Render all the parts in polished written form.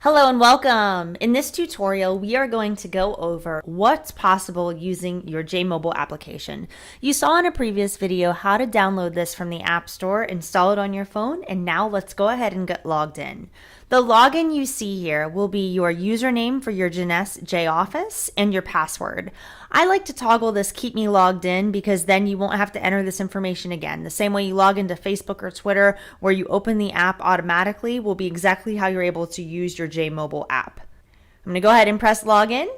Hello and welcome. In this tutorial, we are going to go over what's possible using your Jmobile application. You saw in a previous video how to download this from the App Store, install it on your phone, and now let's go ahead and get logged in. The login you see here will be your username for your Jeunesse J Office and your password. I like to toggle this keep me logged in because then you won't have to enter this information again. The same way you log into Facebook or Twitter where you open the app automatically will be exactly how you're able to use your Jmobile app. I'm going to go ahead and press login.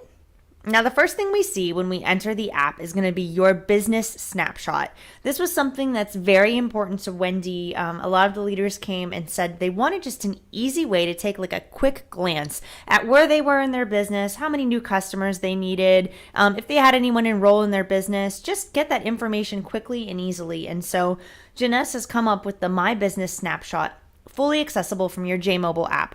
Now, the first thing we see when we enter the app is going to be your business snapshot. This was something that's very important to Wendy. A lot of the leaders came and said they wanted just an easy way to take like a quick glance at where they were in their business, how many new customers they needed, if they had anyone enroll in their business, just get that information quickly and easily. And so Jeunesse has come up with the My Business Snapshot, fully accessible from your Jmobile app.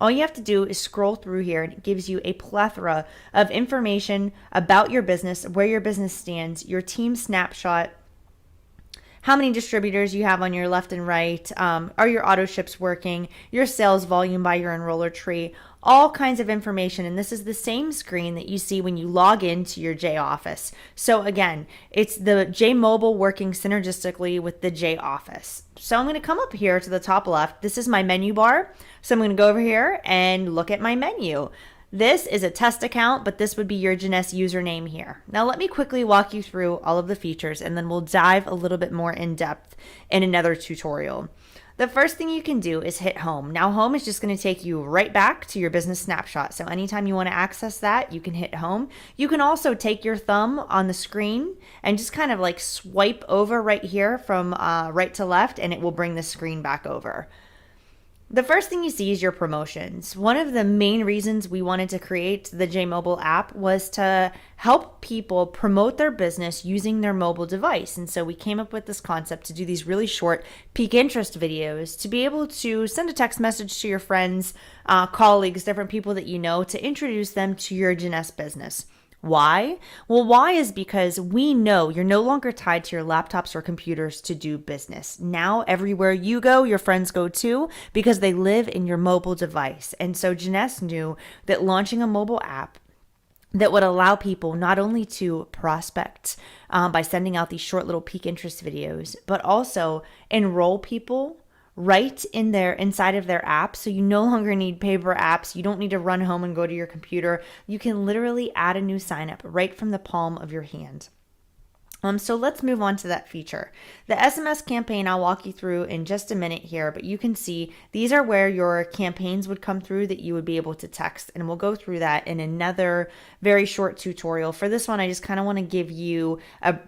All you have to do is scroll through here and it gives you a plethora of information about your business, where your business stands, your team snapshot, how many distributors you have on your left and right, are your auto ships working, your sales volume by your enroller tree, all kinds of information. And this is the same screen that you see when you log into your J Office. So again, it's the Jmobile working synergistically with the J Office. So I'm going to come up here to the top left. This is my menu bar. So I'm going to go over here and look at my menu. This is a test account, but this would be your Jeunesse username here. Now let me quickly walk you through all of the features and then we'll dive a little bit more in depth in another tutorial. The first thing you can do is hit home. Now home is just going to take you right back to your business snapshot. So anytime you want to access that, you can hit home. You can also take your thumb on the screen and just kind of like swipe over right here from right to left and it will bring the screen back over. The first thing you see is your promotions. One of the main reasons we wanted to create the Jmobile app was to help people promote their business using their mobile device. And so we came up with this concept to do these really short peak interest videos to be able to send a text message to your friends, colleagues, different people that you know to introduce them to your Jeunesse business. Why? Well, why is because we know you're no longer tied to your laptops or computers to do business. Now, everywhere you go, your friends go too, because they live in your mobile device. And so Jeunesse knew that launching a mobile app that would allow people not only to prospect by sending out these short little peak interest videos, but also enroll people right in their inside of their app. So you no longer need paper apps. You don't need to run home and go to your computer. You can literally add a new sign up right from the palm of your hand. So let's move on to that feature. The SMS campaign I'll walk you through in just a minute here, but you can see these are where your campaigns would come through that you would be able to text, and we'll go through that in another very short tutorial. For this one, I just kind of want to give you a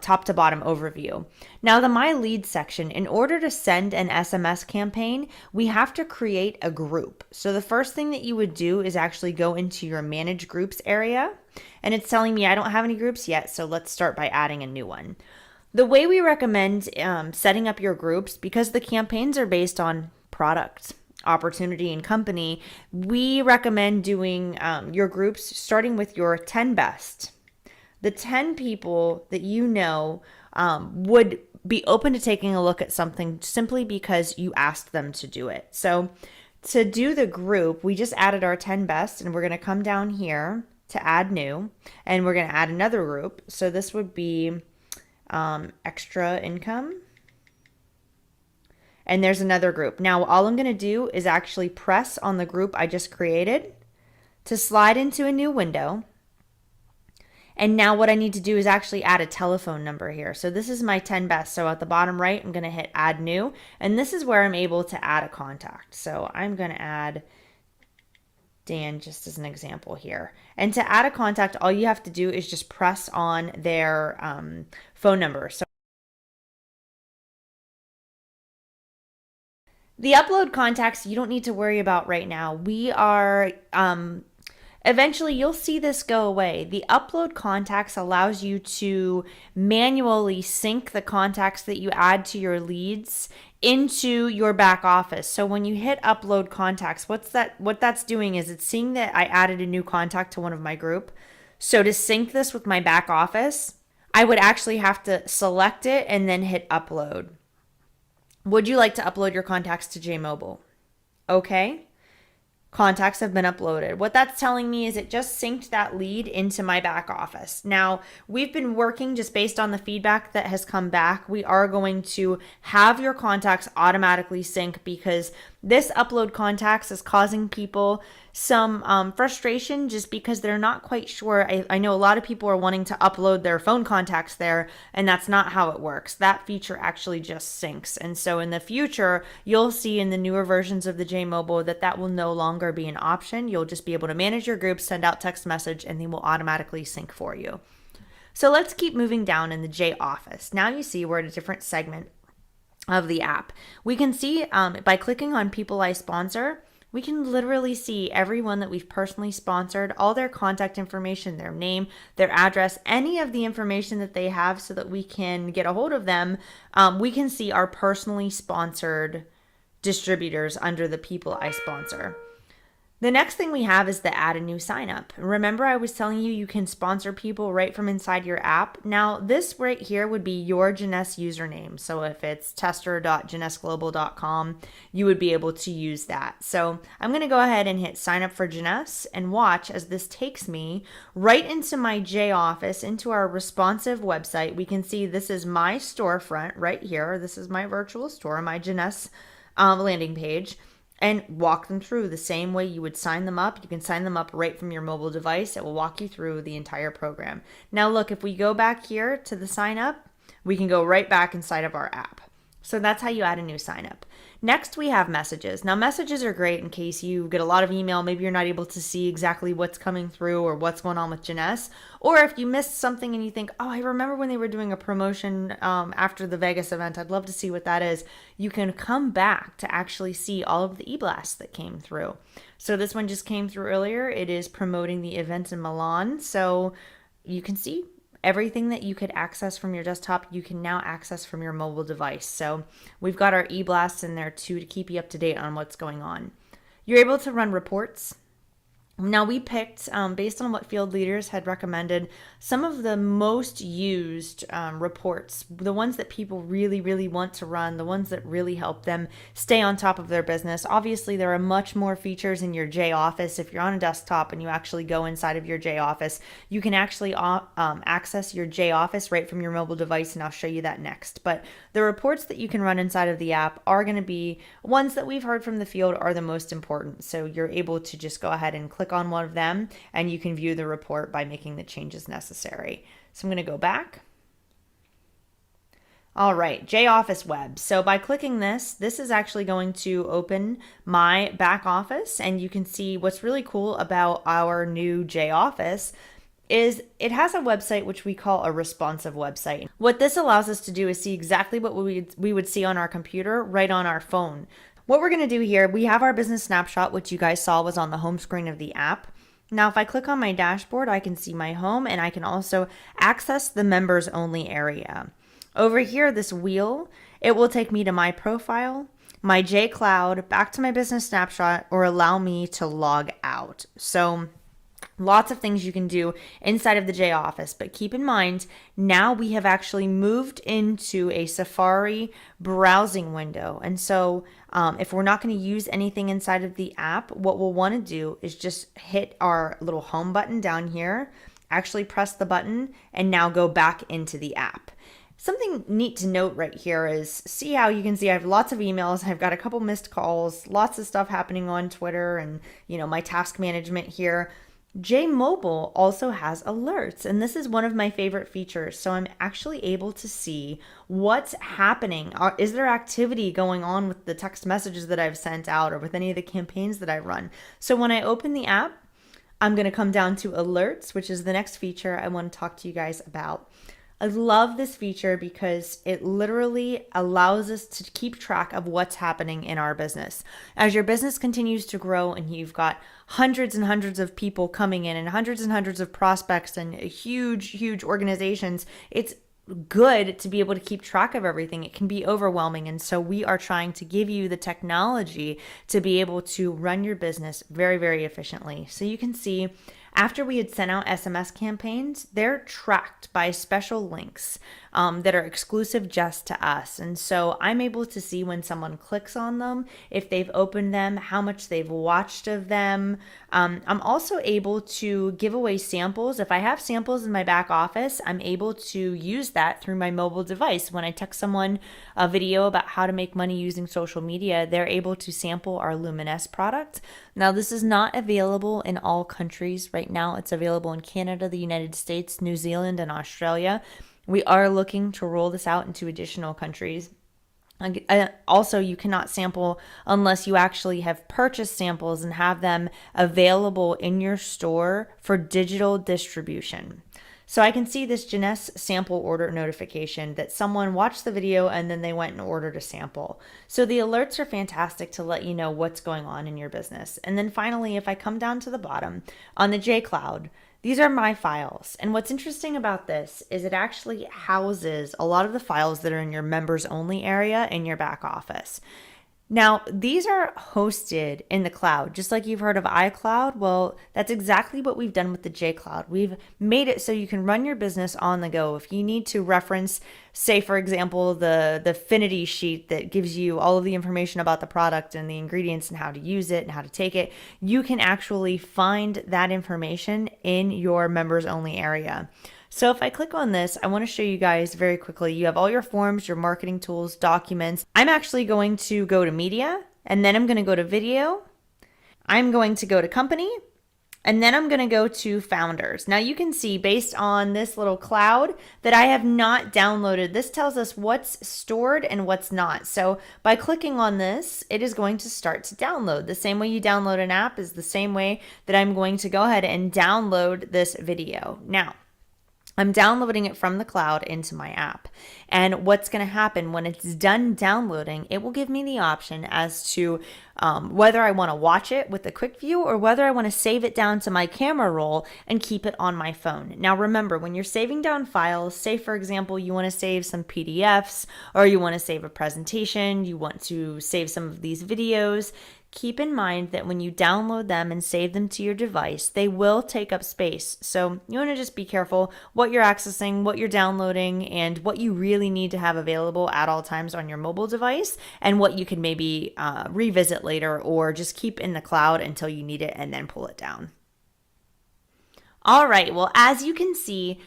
top to bottom overview. Now the My Lead section, in order to send an SMS campaign, we have to create a group. So the first thing that you would do is actually go into your Manage Groups area, and it's telling me I don't have any groups yet, so let's start by adding a new one. The way we recommend setting up your groups, because the campaigns are based on product, opportunity, and company, we recommend doing your groups starting with your 10 best. The 10 people that you know would be open to taking a look at something simply because you asked them to do it. So to do the group, we just added our 10 best, and we're going to come down here to add new, and we're going to add another group. So this would be extra income. And there's another group. Now all I'm going to do is actually press on the group I just created to slide into a new window. And now what I need to do is actually add a telephone number here. So this is my 10 best. So at the bottom right, I'm going to hit add new. And this is where I'm able to add a contact. So I'm going to add Dan just as an example here. And to add a contact, all you have to do is just press on their phone number. So the upload contacts, you don't need to worry about right now. We are eventually, you'll see this go away. The upload contacts allows you to manually sync the contacts that you add to your leads into your back office. So when you hit upload contacts, what that's doing is it's seeing that I added a new contact to one of my group. So to sync this with my back office, I would actually have to select it and then hit upload. Would you like to upload your contacts to Jmobile? Okay. contacts have been uploaded. What that's telling me is it just synced that lead into my back office. Now, we've been working just based on the feedback that has come back. We are going to have your contacts automatically sync because this upload contacts is causing people some frustration just because they're not quite sure. I know a lot of people are wanting to upload their phone contacts there, and that's not how it works. That feature actually just syncs. And so in the future, you'll see in the newer versions of the Jmobile that will no longer be an option. You'll just be able to manage your groups, send out text message, and they will automatically sync for you. So let's keep moving down in the J Office. Now you see we're at a different segment of the app. We can see by clicking on people I sponsor, we can literally see everyone that we've personally sponsored, all their contact information, their name, their address, any of the information that they have so that we can get a hold of them. We can see our personally sponsored distributors under the people I sponsor. The next thing we have is the add a new sign up. Remember I was telling you you can sponsor people right from inside your app. Now this right here would be your Jeunesse username. So if it's tester.jeunesseglobal.com, you would be able to use that. So I'm going to go ahead and hit sign up for Jeunesse and watch as this takes me right into my J office, into our responsive website. We can see this is my storefront right here. This is my virtual store, my Jeunesse landing page. And walk them through the same way you would sign them up. You can sign them up right from your mobile device. It will walk you through the entire program. Now look, if we go back here to the sign up, we can go right back inside of our app. So that's how you add a new sign up. Next, we have messages. Now, messages are great in case you get a lot of email. Maybe you're not able to see exactly what's coming through or what's going on with Jeunesse. Or if you missed something and you think, oh, I remember when they were doing a promotion after the Vegas event. I'd love to see what that is. You can come back to actually see all of the e-blasts that came through. So this one just came through earlier. It is promoting the event in Milan. So you can see everything that you could access from your desktop, you can now access from your mobile device. So we've got our e-blasts in there too to keep you up to date on what's going on. You're able to run reports. Now we picked, based on what field leaders had recommended, some of the most used reports, the ones that people really, really want to run, the ones that really help them stay on top of their business. Obviously, there are much more features in your J Office. If you're on a desktop and you actually go inside of your J Office, you can actually access your J Office right from your mobile device, and I'll show you that next. But the reports that you can run inside of the app are going to be ones that we've heard from the field are the most important. So you're able to just go ahead and click on one of them and you can view the report by making the changes necessary. So I'm going to go back. All right, J Office Web. So by clicking this is actually going to open my back office, and you can see what's really cool about our new J Office is it has a website which we call a responsive website. What this allows us to do is see exactly what we would see on our computer right on our phone. What we're going to do here, we have our business snapshot, which you guys saw was on the home screen of the app. Now, if I click on my dashboard, I can see my home, and I can also access the members only area. Over here, this wheel, it will take me to my profile, my J Cloud, back to my business snapshot, or allow me to log out. So lots of things you can do inside of the J Office, but keep in mind, now we have actually moved into a Safari browsing window. And so if we're not going to use anything inside of the app, what we'll want to do is just hit our little home button down here, actually press the button, and now go back into the app. Something neat to note right here is, see how you can see I have lots of emails, I've got a couple missed calls, lots of stuff happening on Twitter, and my task management here. Jmobile also has alerts, and this is one of my favorite features. So I'm actually able to see what's happening. Is there activity going on with the text messages that I've sent out or with any of the campaigns that I run? So when I open the app, I'm going to come down to alerts, which is the next feature I want to talk to you guys about. I love this feature because it literally allows us to keep track of what's happening in our business. As your business continues to grow and you've got hundreds and hundreds of people coming in and hundreds of prospects and huge organizations, it's good to be able to keep track of everything. It can be overwhelming. And so we are trying to give you the technology to be able to run your business very, very efficiently. So you can see After we had sent out SMS campaigns, they're tracked by special links that are exclusive just to us. And so I'm able to see when someone clicks on them, if they've opened them, how much they've watched of them. I'm also able to give away samples. If I have samples in my back office, I'm able to use that through my mobile device. When I text someone a video about how to make money using social media, they're able to sample our Jeunesse product. Now, this is not available in all countries right now. It's available in Canada, the United States, New Zealand, and Australia. We are looking to roll this out into additional countries. Also, you cannot sample unless you actually have purchased samples and have them available in your store for digital distribution. So I can see this Jeunesse sample order notification that someone watched the video and then they went and ordered a sample. So the alerts are fantastic to let you know what's going on in your business. And then finally, if I come down to the bottom on the JCloud, these are my files. And what's interesting about this is it actually houses a lot of the files that are in your members only area in your back office. Now, these are hosted in the cloud, just like you've heard of iCloud. Well, that's exactly what we've done with the JCloud. We've made it so you can run your business on the go. If you need to reference, say, for example, the affinity sheet that gives you all of the information about the product and the ingredients and how to use it and how to take it, you can actually find that information in your members only area. So if I click on this, I want to show you guys very quickly. You have all your forms, your marketing tools, documents. I'm actually going to go to media, and then I'm going to go to video. I'm going to go to company, and then I'm going to go to founders. Now you can see based on this little cloud that I have not downloaded. This tells us what's stored and what's not. So by clicking on this, it is going to start to download. The same way you download an app is the same way that I'm going to go ahead and download this video. Now, I'm downloading it from the cloud into my app. And what's going to happen when it's done downloading, it will give me the option as to whether I want to watch it with a quick view or whether I want to save it down to my camera roll and keep it on my phone. Now, remember, when you're saving down files, say, for example, you want to save some PDFs or you want to save a presentation, you want to save some of these videos, keep in mind that when you download them and save them to your device, they will take up space. So you want to just be careful what you're accessing, what you're downloading, and what you really need to have available at all times on your mobile device, and what you can maybe revisit later or just keep in the cloud until you need it and then pull it down. All right, well, as you can see,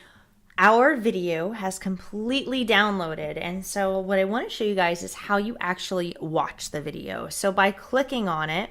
our video has completely downloaded, and so what I want to show you guys is how you actually watch the video. So by clicking on it,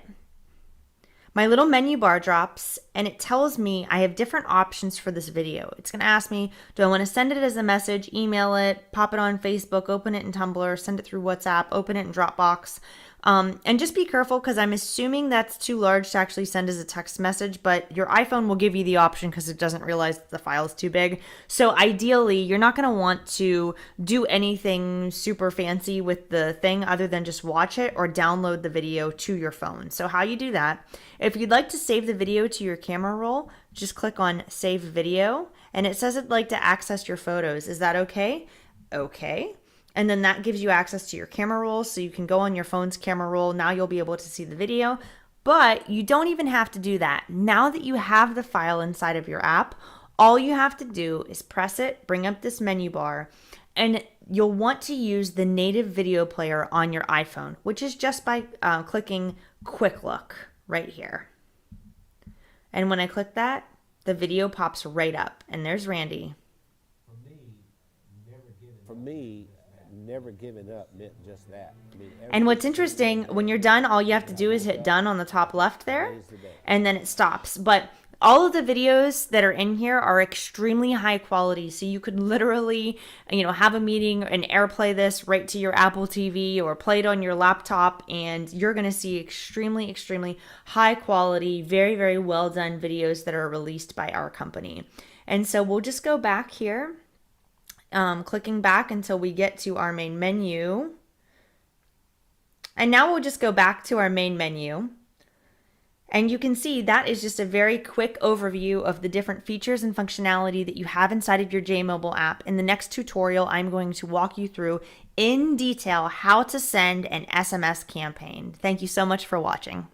my little menu bar drops and it tells me I have different options for this video. It's going to ask me, do I want to send it as a message, email it, pop it on Facebook, open it in Tumblr, send it through WhatsApp, open it in Dropbox. And just be careful because I'm assuming that's too large to actually send as a text message, but your iPhone will give you the option because it doesn't realize that the file is too big. So ideally, you're not going to want to do anything super fancy with the thing other than just watch it or download the video to your phone. So how you do that, if you'd like to save the video to your camera roll, just click on Save Video, and it says it'd like to access your photos. Is that okay? Okay. And then that gives you access to your camera roll, so you can go on your phone's camera roll. Now you'll be able to see the video, but you don't even have to do that. Now that you have the file inside of your app, all you have to do is press it, bring up this menu bar, and you'll want to use the native video player on your iPhone, which is just by clicking Quick Look right here. And when I click that, the video pops right up, and there's Randy. For me, never giving up meant just that. And what's interesting, when you're done, all you have to do is hit done on the top left there, and then it stops. But all of the videos that are in here are extremely high quality, so you could literally, have a meeting and AirPlay this right to your Apple TV or play it on your laptop, and you're going to see extremely, extremely high quality, very, very well done videos that are released by our company. And so we'll just go back here. Clicking back until we get to our main menu. And now we'll just go back to our main menu. And you can see that is just a very quick overview of the different features and functionality that you have inside of your Jmobile app. In the next tutorial, I'm going to walk you through in detail how to send an SMS campaign. Thank you so much for watching.